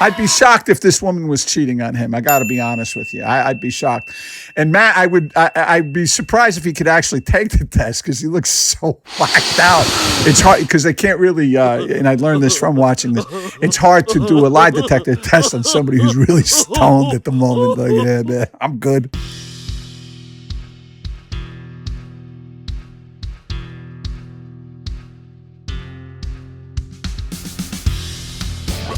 I'd be shocked if this woman was cheating on him. I got to be honest with you. I'd be shocked. And Matt, I'd be surprised if he could actually take the test because he looks so whacked out. It's hard because they can't really, and I learned this from watching this, it's hard to do a lie detector test on somebody who's really stoned at the moment. Like, yeah, man, I'm good.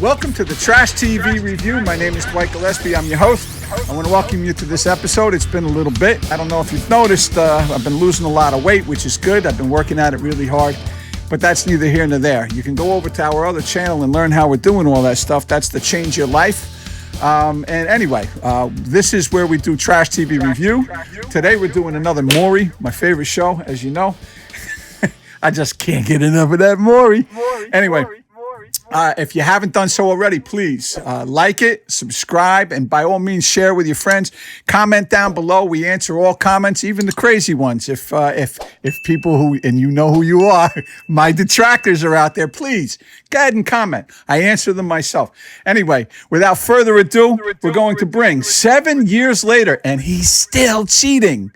Welcome to the Trash TV Review. My name is Dwight Gillespie. I'm your host. I want to welcome you to this episode. It's been a little bit. I don't know if you've noticed, I've been losing a lot of weight, which is good. I've been working at it really hard, but that's neither here nor there. You can go over to our other channel and learn how we're doing all that stuff. That's the Change Your Life. And anyway, this is where we do Trash TV Review. Today we're doing another Maury, my favorite show, as you know. I just can't get enough of that Maury. Anyway. If you haven't done so already, please like it, subscribe, and by all means share with your friends. Comment down below. We answer all comments, even the crazy ones. If people who, and you know who you are, my detractors are out there, please go ahead and comment. I answer them myself. Anyway, without further ado, we're going to bring 7 years later, and he's still cheating.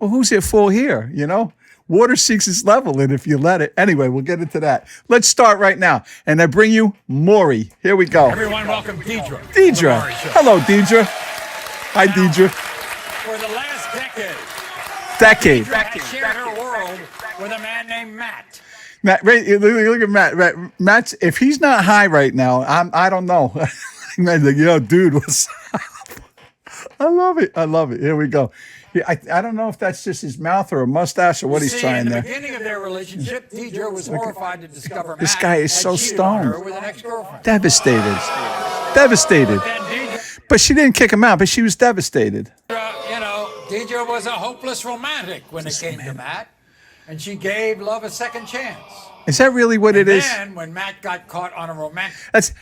Well, who's at fault here, you know? Water seeks its level, and if you let it. Anyway, we'll get into that. Let's start right now. And I bring you Maury. Here we go. Everyone, welcome Deidre. Deidre. Hello, Deidre. Hi, Deidre. For the last decade, Decade. Deidre has shared her world with a man named Matt. Matt, look at Matt. Matt's, if he's not high right now, I don't know. Matt's like, yo, dude, what's up? I love it. I love it. Here we go. I don't know if that's just his mouth or a mustache or what he's trying there. In the beginning of their relationship, Deidre was horrified to discover this Matt guy is so had cheated on her stoned. with an ex-girlfriend. Devastated. Devastated. And Deidre, But she didn't kick him out, but she was devastated. Deidre was a hopeless romantic when it came to Matt, and she gave love a second chance. Is that really what it is? And when Matt got caught on a romantic...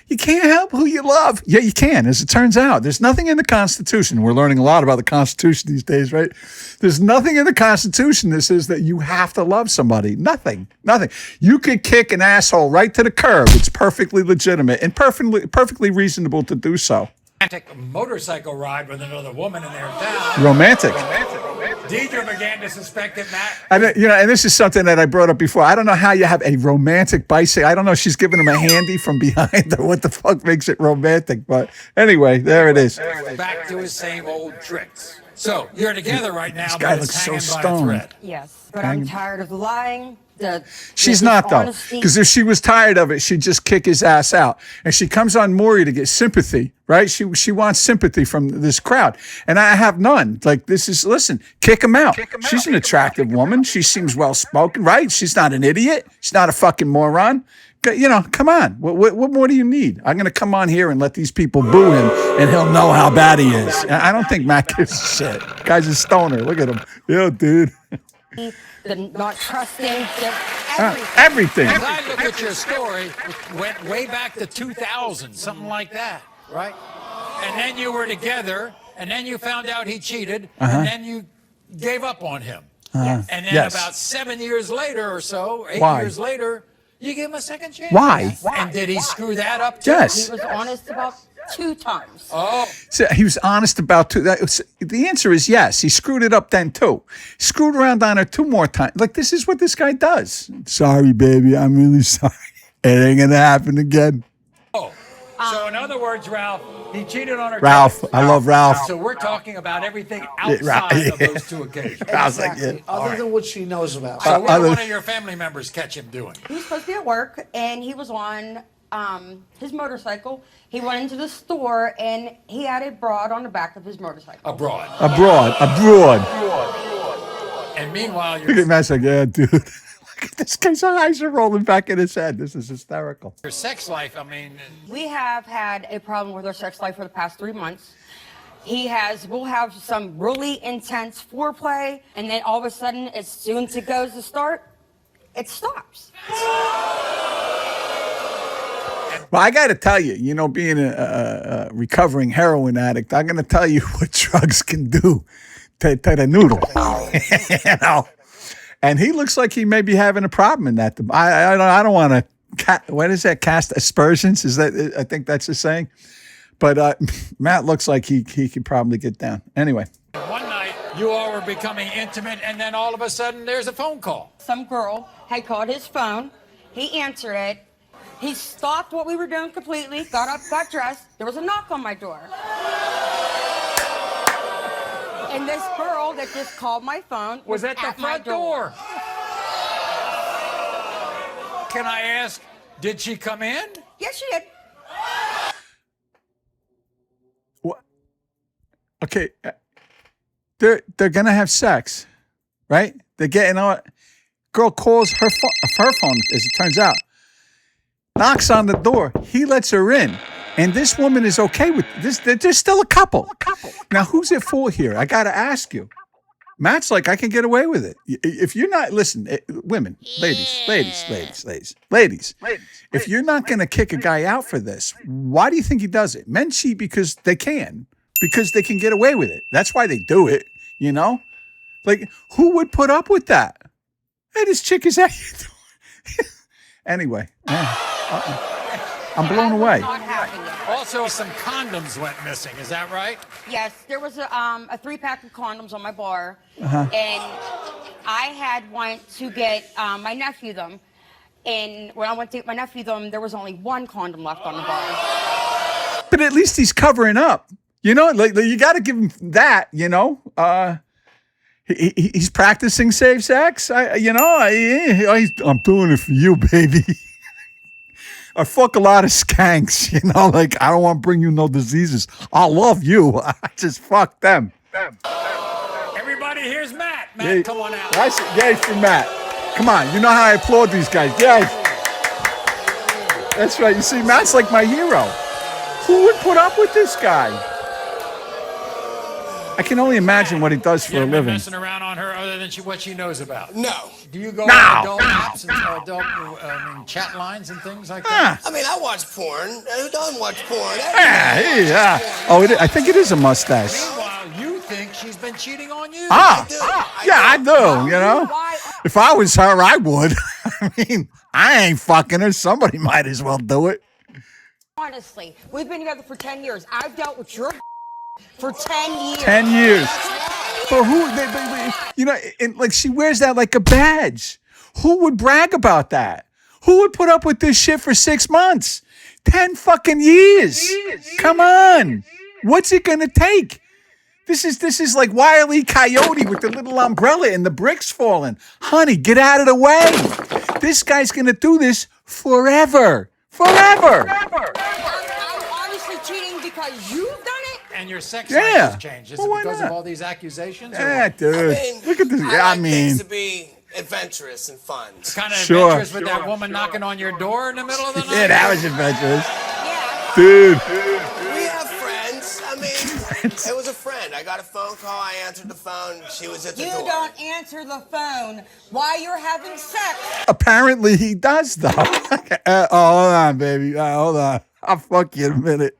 You can't help who you love. Yeah, you can, as it turns out. There's nothing in the Constitution. We're learning a lot about the Constitution these days, right? There's nothing in the Constitution that says that you have to love somebody. Nothing. Nothing. You could kick an asshole right to the curb. It's perfectly legitimate and perfectly reasonable to do so. Motorcycle ride with another woman in their town. Romantic. Deidre began to suspect that Matt... And this is something that I brought up before. I don't know how you have a romantic bicycle. I don't know if she's giving him a handy from behind or what the fuck makes it romantic. But anyway, there it is. Back to his same old tricks. So, you're together right now, This guy but looks it's so hanging by a stoned. thread. Yes, but I'm tired of the lying. She's not, though, because if she was tired of it, she'd just kick his ass out. And she comes on Maury to get sympathy, right? She wants sympathy from this crowd, and I have none. Like, listen, kick him out. She's an attractive woman. She seems well-spoken, right? She's not an idiot. She's not a fucking moron. Come on. What more do you need? I'm going to come on here and let these people boo him, and he'll know how bad he is. I don't think Matt gives a shit. Guy's a stoner. Look at him. Yo, dude. The not trusting, Everything. As I look at your story, it went way back to 2000, something like that, right? And then you were together, and then you found out he cheated, and then you gave up on him. And then about 7 years later or so, 8 years later, you gave him a second chance. Why? And did he screw that up too? Yes. he was honest about 2 times. Oh. So he was honest about the answer is yes. He screwed it up then too. Screwed around on her 2 more times. Like, this is what this guy does. Sorry, baby. I'm really sorry. It ain't gonna happen again. Oh. So in other words, Ralph, he cheated on her. Ralph. I love Ralph. So we're talking about everything outside of those 2 occasions. Ralph's like, yeah. Other than what she knows about. So what did one of your family members catch him doing? He was supposed to be at work, and he was on his motorcycle. He went into the store, and he had a broad on the back of his motorcycle. Abroad. And meanwhile, Look at Matt's like, yeah, dude. Look at this guy's eyes are rolling back in his head. This is hysterical. your sex life, I mean... We have had a problem with our sex life for the past 3 months. We'll have some really intense foreplay, and then all of a sudden, as soon as it goes to start, it stops. Well, I got to tell you, being a recovering heroin addict, I'm going to tell you what drugs can do to the noodle. And he looks like he may be having a problem in that. I don't want to what is that? Cast aspersions? Is that? I think that's the saying. But Matt looks like he could probably get down. Anyway. One night, you all were becoming intimate, and then all of a sudden, there's a phone call. Some girl had called his phone. He answered it. He stopped what we were doing completely, got up, got dressed. There was a knock on my door. And this girl that just called my phone Was at the my front door. Can I ask, did she come in? Yes, she did. What? Okay, they're gonna have sex, right? They're getting on. Girl calls her phone, as it turns out. Knocks on the door. He lets her in. And this woman is okay with this. They're still a couple. Now, who's at fault here? I got to ask you. Matt's like, I can get away with it. If you're not, listen, women, ladies, if you're not going to kick a guy out for this, why do you think he does it? Men cheat because they can get away with it. That's why they do it, you know? Like, who would put up with that? Hey, this chick is out here doing. Anyway, I'm blown away. Not having it. Also, some condoms went missing. Is that right? Yes, there was a 3-pack of condoms on my bar, and I had went to get my nephew them. And when I went to get my nephew them, there was only one condom left on the bar. But at least he's covering up. You know, like you got to give him that. You know, he's practicing safe sex. I'm doing it for you, baby. I fuck a lot of skanks, you know, like I don't want to bring you no diseases. I love you. I just fuck them. Everybody here's Matt. Matt, come on out. Yay for Matt. Come on, you know how I applaud these guys. Yay. That's right. You see, Matt's like my hero. Who would put up with this guy? I can only imagine what he does for a living. Messing around on her other than what she knows about. No. Do you go on adult apps and adult chat lines and things like that? I mean, I watch porn. Who doesn't watch porn? Yeah. Oh, I think it is a mustache. Meanwhile, you think she's been cheating on you. I do. You know, if I was her, I would. I mean, I ain't fucking her. Somebody might as well do it. Honestly, we've been together for 10 years. I've dealt with your for 10 years. 10 years. But who, you know, and like she wears that like a badge. Who would brag about that? Who would put up with this shit for 6 months? 10 fucking years. Come on. What's it going to take? This is like Wile E. Coyote with the little umbrella and the bricks falling. Honey, get out of the way. This guy's going to do this forever. Forever. I'm honestly cheating because you've done it. And your sex life has changed. Is it because of all these accusations? Yeah, dude. Look at this. I like things to be adventurous and fun. Kind of adventurous with that woman knocking on your door in the middle of the night? Yeah, that was adventurous. Yeah. Dude. We have friends. I mean, it was a friend. I got a phone call. I answered the phone. She was at the door. You don't answer the phone while you're having sex. Apparently he does, though. Hold on, baby. Hold on. I'll fuck you in a minute.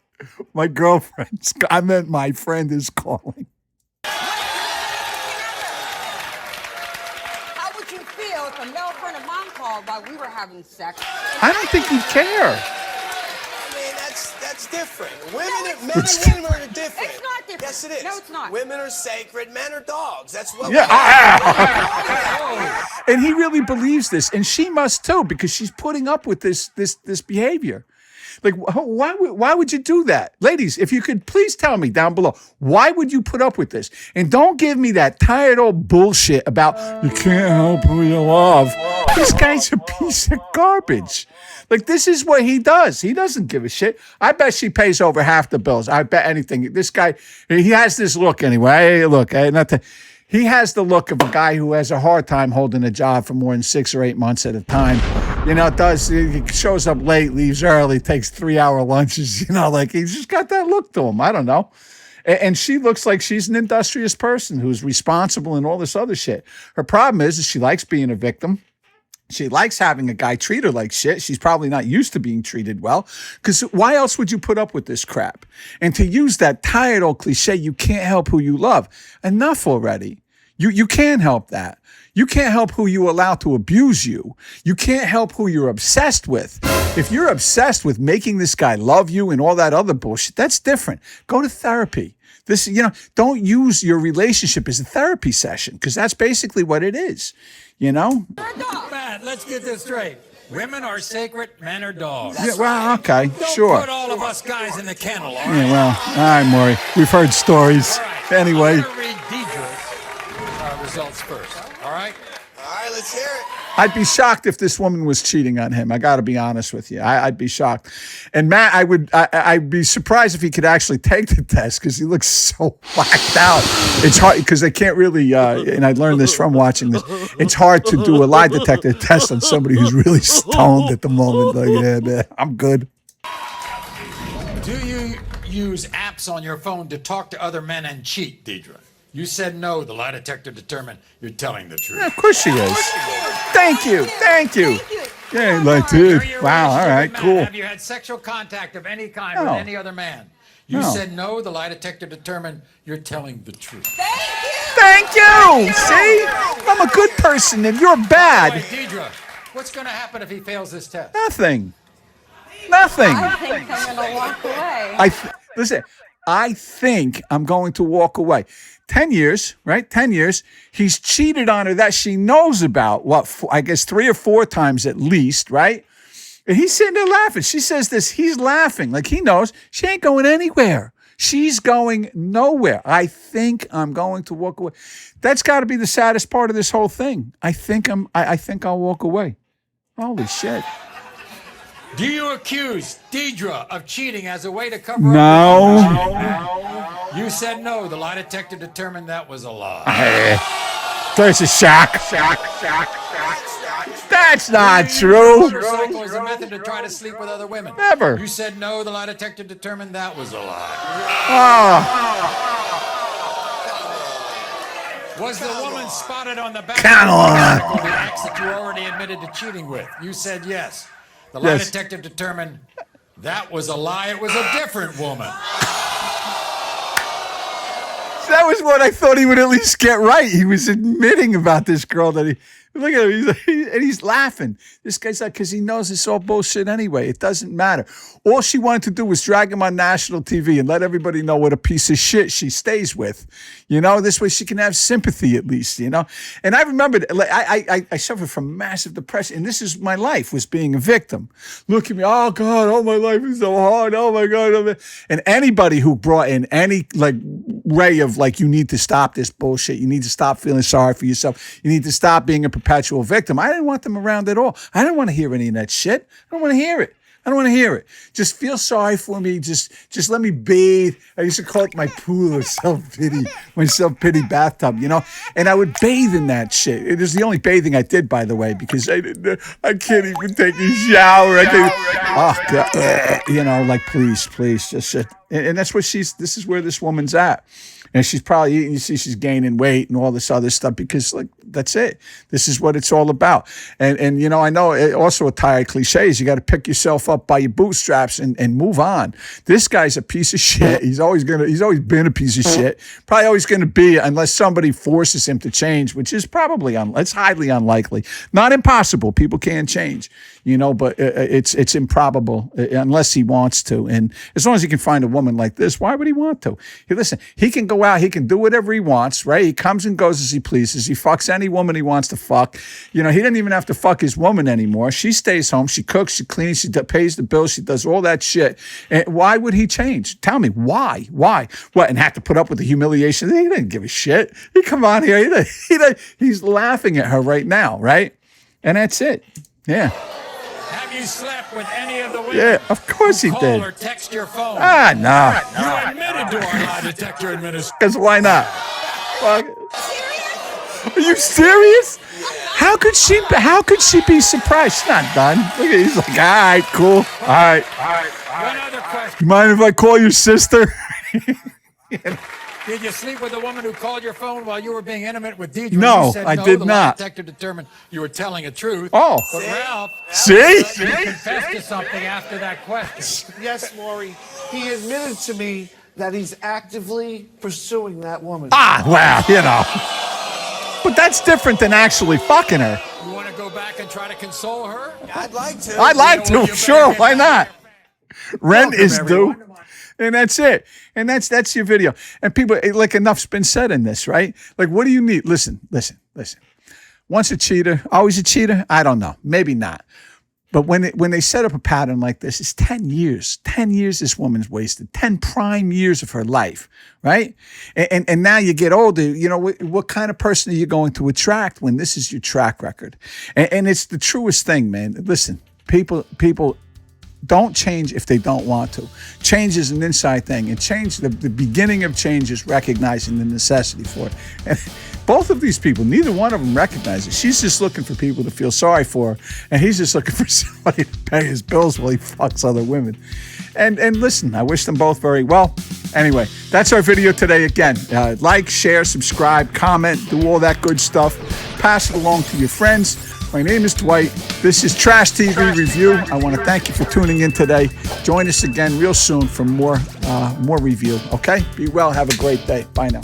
My girlfriend's, I meant my friend is calling. How would you feel if a male friend of mine called while we were having sex? I don't think he'd care. I mean, that's different. Men and women are different. It's not different. Yes, it is. No, it's not. Women are sacred. Men are dogs. That's what. Yeah. And he really believes this, and she must too, because she's putting up with this behavior. Like, why would you do that? Ladies, if you could please tell me down below, why would you put up with this? And don't give me that tired old bullshit about you can't help who you love. This guy's a piece of garbage. Like, this is what he does. He doesn't give a shit. I bet she pays over half the bills. I bet anything. This guy, he has this look anyway. Hey, look, he has the look of a guy who has a hard time holding a job for more than 6 or 8 months at a time. You know, he shows up late, leaves early, takes 3-hour lunches, you know, like he's just got that look to him. I don't know. And she looks like she's an industrious person who's responsible and all this other shit. Her problem is she likes being a victim. She likes having a guy treat her like shit. She's probably not used to being treated well. Because why else would you put up with this crap? And to use that tired old cliche, you can't help who you love. Enough already. You can't help that. You can't help who you allow to abuse you. You can't help who you're obsessed with. If you're obsessed with making this guy love you and all that other bullshit, that's different. Go to therapy. Don't use your relationship as a therapy session, because that's basically what it is, Matt, let's get this straight. Women are sacred, men are dogs. Yeah, well, okay, Don't sure. put all of us guys in the kennel, all right? Yeah, well, all right, Maury. We've heard stories. All right. Anyway. I'm going to read Deidre's results first, all right? All right, let's hear it. I'd be shocked if this woman was cheating on him. I got to be honest with you. I'd be shocked. And Matt, I'd be surprised if he could actually take the test, because he looks so whacked out. It's hard because they can't really, and I learned this from watching this, it's hard to do a lie detector test on somebody who's really stoned at the moment. Like, yeah, man, I'm good. Do you use apps on your phone to talk to other men and cheat, Deidre? You said no. The lie detector determined you're telling the truth. Yeah, of course she is. Thank you. Yeah, like, dude. Wow, all right, cool. Have you had sexual contact of any kind with any other man? You said no. The lie detector determined you're telling the truth. Thank you. See? I'm a good person and you're bad. Wait, Deidre, what's going to happen if he fails this test? Nothing. I think I'm gonna walk away. Listen, I think I'm going to walk away. 10 years, right? 10 years. He's cheated on her that she knows about, I guess 3 or 4 times at least, right? And he's sitting there laughing. She says this, he's laughing like he knows she ain't going anywhere. She's going nowhere. I think I'm going to walk away. That's got to be the saddest part of this whole thing. I think I'll walk away. Holy shit. Do you accuse Deidre of cheating as a way to cover up? No. You said no. The lie detector determined that was a lie. There's a shock. That's not true. Motorcycle is a method to try to sleep with other women. Never. You said no. The lie detector determined that was a lie. Was the woman spotted on the back of the acts that you already admitted to cheating with? You said yes. The lie detector determined that was a lie. It was a different woman. That was what I thought he would at least get right. He was admitting about this girl that look at him, and he's laughing. This guy's like, because he knows it's all bullshit anyway. It doesn't matter. All she wanted to do was drag him on national TV and let everybody know what a piece of shit she stays with. This way she can have sympathy at least, And I remembered, I suffered from massive depression, and this is my life, was being a victim. Look at me, oh God, oh my life is so hard, oh my God. And anybody who brought in any ray of you need to stop this bullshit, you need to stop feeling sorry for yourself, you need to stop being a perpetual victim, I didn't want them around at all. I didn't want to hear any of that shit. I don't want to hear it. Just feel sorry for me. Just let me bathe. I used to call it my pool of self-pity, my self-pity bathtub, And I would bathe in that shit. It was the only bathing I did, by the way, because I can't even take a shower. Oh God, please, just shit. And that's what this is where this woman's at. And she's probably eating, you see she's gaining weight and all this other stuff because that's it. This is what it's all about. And I know also a tired cliche is you got to pick yourself up by your bootstraps and move on. This guy's a piece of shit. He's always been a piece of shit. Probably always going to be, unless somebody forces him to change, which is probably, it's highly unlikely. Not impossible. People can change, but it's improbable unless he wants to. And as long as he can find a woman like this, why would he want to? Listen, he can go out, he can do whatever he wants, right? He comes and goes as he pleases. He fucks any woman he wants to fuck. He doesn't even have to fuck his woman anymore. She stays home. She cooks, she cleans, she pays the bills, she does all that shit. And why would he change? Tell me, why? What, and have to put up with the humiliation? He didn't give a shit. He come on here. He's laughing at her right now, right? And that's it. Yeah. Have you slept with any of the women? Yeah, of course he did. Call or text your phone. No. You admitted to our lie detector administration. Because why not? Are you serious? How could she be surprised? She's not done. Look at he's like, all right, cool. All right. One other question. You mind if I call your sister? Did you sleep with a woman who called your phone while you were being intimate with Deidre? No, you said I no, did the not. Lie detector determined you were telling the truth. Oh. But Ralph, See? you confessed to something after that question. Yes, Maury. He admitted to me that he's actively pursuing that woman. Well, But that's different than actually fucking her. You want to go back and try to console her? I'd like to. I'd like to, sure, why not? Rent is due. everyone. And that's it. And that's your video. And people, like, enough's been said in this, right? Like, what do you need? Listen. Once a cheater, always a cheater? I don't know. Maybe not. But when they set up a pattern like this, it's 10 years. 10 years this woman's wasted. 10 prime years of her life, right? And now you get older, you know, what kind of person are you going to attract when this is your track record? And it's the truest thing, man. Listen, people don't change if they don't want to. Change is an inside thing. And change, the beginning of change is recognizing the necessity for it. And both of these people, neither one of them recognize it. She's just looking for people to feel sorry for her, and he's just looking for somebody to pay his bills while he fucks other women. And listen, I wish them both very well. Anyway, that's our video today again. Like, share, subscribe, comment, do all that good stuff. Pass it along to your friends. My name is Dwight. This is Trash TV Review. I want to thank you for tuning in today. Join us again real soon for more review, okay? Be well. Have a great day. Bye now.